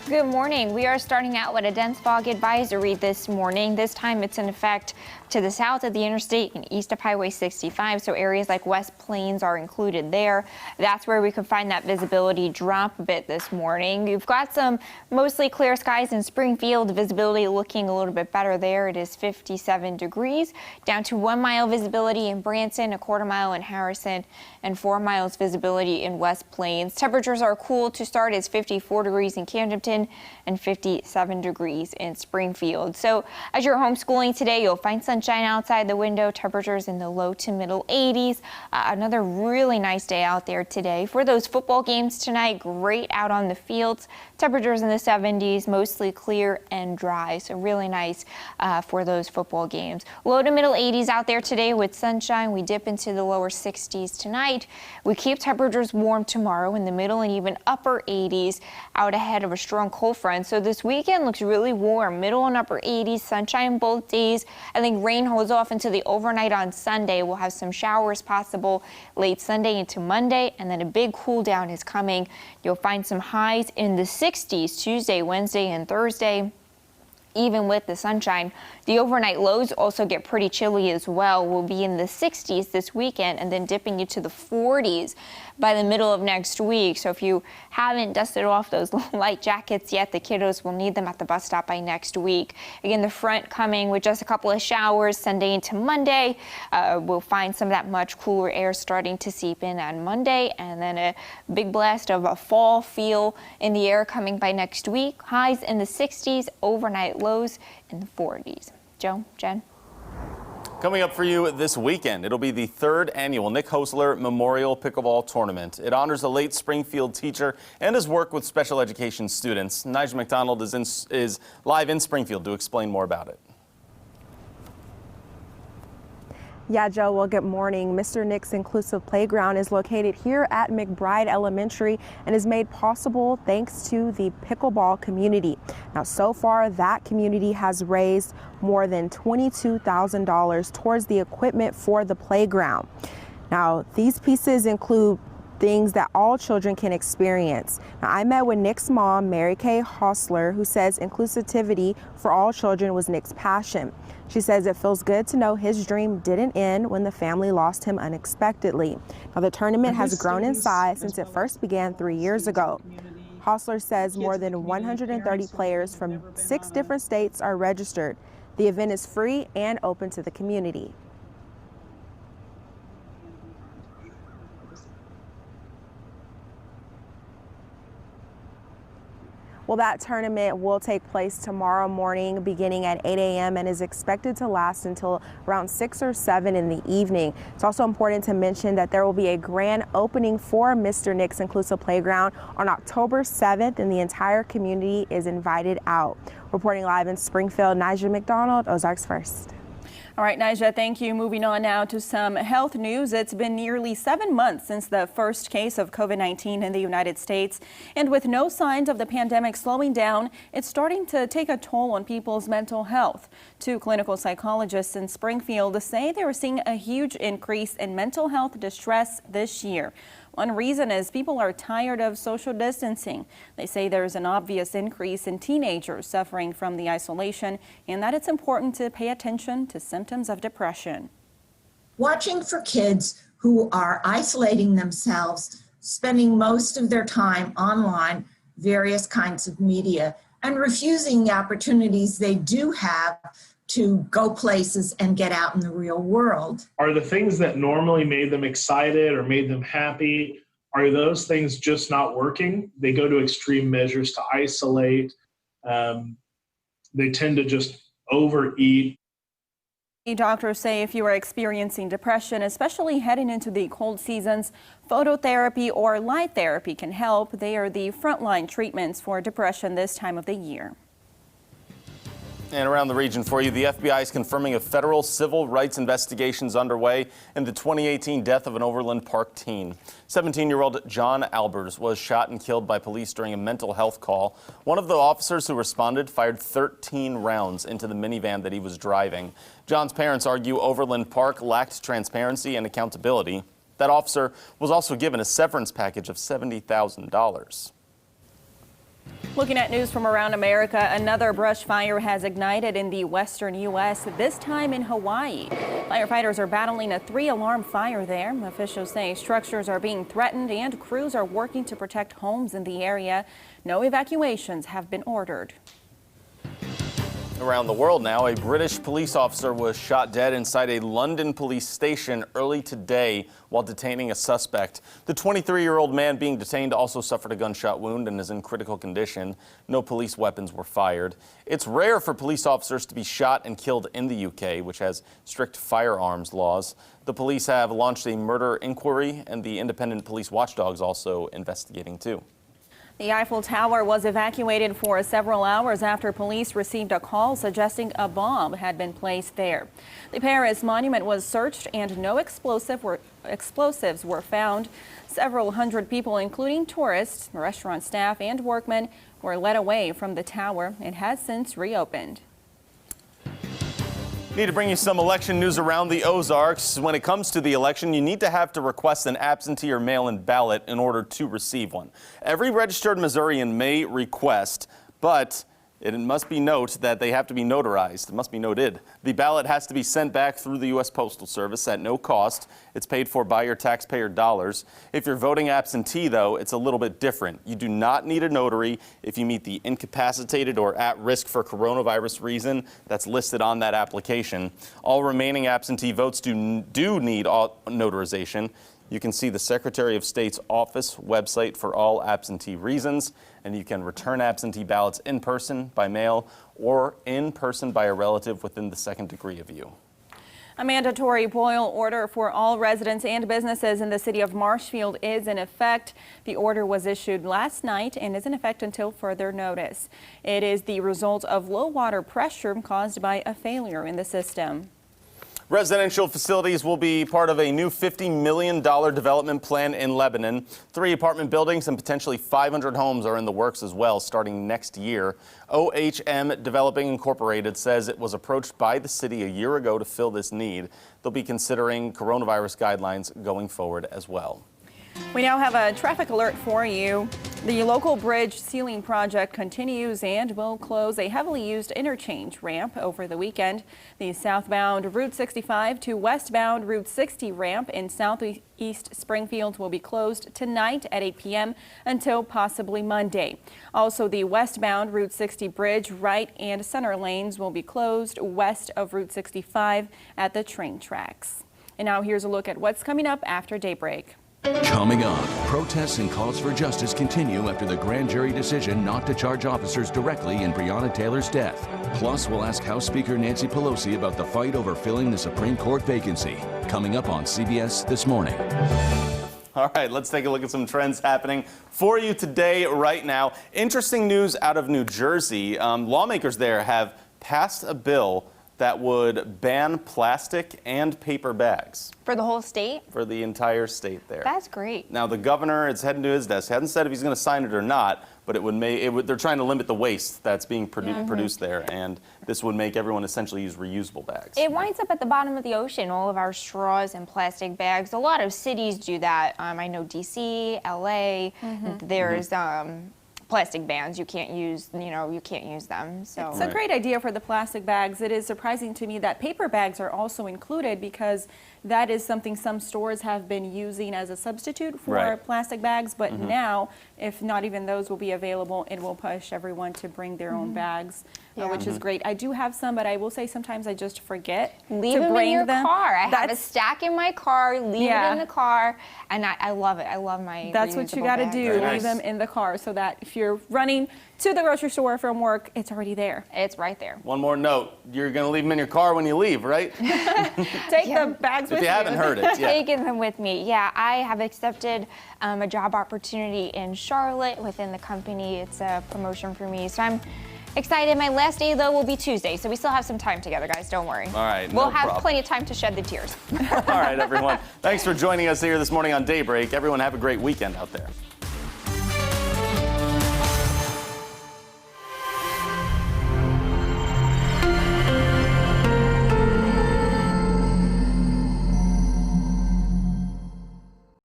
Good morning. We are starting out with a dense fog advisory this morning. This time it's in effect to the south of the interstate and east of Highway 65, so areas like West Plains are included there. That's where we could find that visibility drop a bit this morning. You've got some mostly clear skies in Springfield. Visibility looking a little bit better there. It is 57 degrees, down to 1 mile visibility in Branson, a quarter mile in Harrison, and 4 miles visibility in West Plains. Temperatures are cool to start. It's 54 degrees in Camden and 57 degrees in Springfield. So as you're homeschooling today, you'll find sunshine outside the window, temperatures in the low to middle 80s. Another really nice day out there today. For those football games tonight, great out on the fields. Temperatures in the 70s, mostly clear and dry. So really nice for those football games. Low to middle 80s out there today with sunshine. We dip into the lower 60s tonight. We keep temperatures warm tomorrow in the middle and even upper 80s out ahead of a strong cold front. So this weekend looks really warm, middle and upper 80s, sunshine both days. I think rain holds off into the overnight on Sunday. We'll have some showers possible late Sunday into Monday, and then a big cool down is coming. You'll find some highs in the 60s Tuesday, Wednesday, and Thursday. Even with the sunshine, the overnight lows also get pretty chilly as well. We'll be in the 60s this weekend and then dipping into the 40s by the middle of next week. So if you haven't dusted off those light jackets yet, the kiddos will need them at the bus stop by next week. Again, the front coming with just a couple of showers Sunday into Monday. We'll find some of that much cooler air starting to seep in on Monday, and then a big blast of a fall feel in the air coming by next week. Highs in the 60s, overnight lows in the 40s. Joe, Jen. Coming up for you this weekend, it'll be the 3rd annual Nick Hosler Memorial Pickleball Tournament. It honors a late Springfield teacher and his work with special education students. Nigel McDonald is live in Springfield to explain more about it. Yeah, Joe, well, good morning. Mr. Nick's Inclusive Playground is located here at McBride Elementary and is made possible thanks to the pickleball community. Now, so far, that community has raised more than $22,000 towards the equipment for the playground. Now, these pieces include things that all children can experience. Now, I met with Nick's mom, Mary Kay Hosler, who says inclusivity for all children was Nick's passion. She says it feels good to know his dream didn't end when the family lost him unexpectedly. Now, the tournament has grown in size since it first began 3 years ago. Hosler says more than 130 players from 6 different states are registered. The event is free and open to the community. Well, that tournament will take place tomorrow morning beginning at 8 a.m. and is expected to last until around 6 or 7 in the evening. It's also important to mention that there will be a grand opening for Mr. Nick's Inclusive Playground on October 7th, and the entire community is invited out. Reporting live in Springfield, Nigel McDonald, Ozarks First. All right, Nija, thank you. Moving on now to some health news. It's been nearly 7 months since the first case of COVID-19 in the United States. And with no signs of the pandemic slowing down, it's starting to take a toll on people's mental health. 2 clinical psychologists in Springfield say they are seeing a huge increase in mental health distress this year. One reason is people are tired of social distancing. They say there's an obvious increase in teenagers suffering from the isolation and that it's important to pay attention to symptoms of depression. Watching for kids who are isolating themselves, spending most of their time online, various kinds of media, and refusing the opportunities they do have to go places and get out in the real world. Are the things that normally made them excited or made them happy, are those things just not working? They go to extreme measures to isolate. They tend to just overeat. Doctors say if you are experiencing depression, especially heading into the cold seasons, phototherapy or light therapy can help. They are the frontline treatments for depression this time of the year. And around the region for you, the FBI is confirming a federal civil rights investigation is underway in the 2018 death of an Overland Park teen. 17-year-old John Albers was shot and killed by police during a mental health call. One of the officers who responded fired 13 rounds into the minivan that he was driving. John's parents argue Overland Park lacked transparency and accountability. That officer was also given a severance package of $70,000. Looking at news from around America, another brush fire has ignited in the western U.S., this time in Hawaii. Firefighters are battling a 3-alarm fire there. Officials say structures are being threatened and crews are working to protect homes in the area. No evacuations have been ordered. Around the world now, a British police officer was shot dead inside a London police station early today while detaining a suspect. The 23-year-old man being detained also suffered a gunshot wound and is in critical condition. No police weapons were fired. It's rare for police officers to be shot and killed in the UK, which has strict firearms laws. The police have launched a murder inquiry, and the independent police watchdog's also investigating too. The Eiffel Tower was evacuated for several hours after police received a call suggesting a bomb had been placed there. The Paris monument was searched and no explosives were found. Several hundred people, including tourists, restaurant staff, and workmen, were led away from the tower. It has since reopened. Need to bring you some election news around the Ozarks. When it comes to the election, you need to request an absentee or mail-in ballot in order to receive one. Every registered Missourian may request, but it must be noted that they have to be notarized. It must be noted. The ballot has to be sent back through the U.S. Postal Service at no cost. It's paid for by your taxpayer dollars. If you're voting absentee, though, it's a little bit different. You do not need a notary if you meet the incapacitated or at risk for coronavirus reason that's listed on that application. All remaining absentee votes do need notarization. You can see the Secretary of State's office website for all absentee reasons, and you can return absentee ballots in person, by mail, or in person by a relative within the second degree of you. A mandatory boil order for all residents and businesses in the city of Marshfield is in effect. The order was issued last night and is in effect until further notice. It is the result of low water pressure caused by a failure in the system. Residential facilities will be part of a new $50 million development plan in Lebanon. 3 apartment buildings and potentially 500 homes are in the works as well starting next year. OHM Developing Incorporated says it was approached by the city a year ago to fill this need. They'll be considering coronavirus guidelines going forward as well. We now have a traffic alert for you. The local bridge sealing project continues and will close a heavily used interchange ramp over the weekend. The southbound Route 65 to westbound Route 60 ramp in southeast Springfield will be closed tonight at 8 p.m. until possibly Monday. Also, the westbound Route 60 bridge right and center lanes will be closed west of Route 65 at the train tracks. And now here's a look at what's coming up after daybreak. Coming up, protests and calls for justice continue after the grand jury decision not to charge officers directly in Breonna Taylor's death. Plus, we'll ask House Speaker Nancy Pelosi about the fight over filling the Supreme Court vacancy. Coming up on CBS This Morning. All right, let's take a look at some trends happening for you today, right now. Interesting news out of New Jersey. Lawmakers there have passed a bill that would ban plastic and paper bags. For the whole state? For the entire state there. That's great. Now, the governor is heading to his desk. He hasn't said if he's going to sign it or not, but they're trying to limit the waste that's being produced there, and this would make everyone essentially use reusable bags. It winds up at the bottom of the ocean, all of our straws and plastic bags. A lot of cities do that. I know DC, LA, there's plastic bans. You can't use them. So it's a great idea for the plastic bags. It is surprising to me that paper bags are also included because that is something some stores have been using as a substitute for plastic bags. But now, if not even those will be available, it will push everyone to bring their own bags, which is great. I do have some, but I will say sometimes I just forget to bring them in your car. I have a stack in my car, leave it in the car, and I love it. I love my That's what you got to do, leave them in the car so that if you're running to the grocery store from work, it's already there. It's right there. One more note, you're going to leave them in your car when you leave, right? Take the bags with you. If you haven't heard it, Taking them with me. Yeah, I have accepted a job opportunity in Charlotte within the company. It's a promotion for me, so I'm excited. My last day, though, will be Tuesday, so we still have some time together, guys. Don't worry. All right. We'll have plenty of time to shed the tears. All right, everyone. Thanks for joining us here this morning on Daybreak. Everyone have a great weekend out there.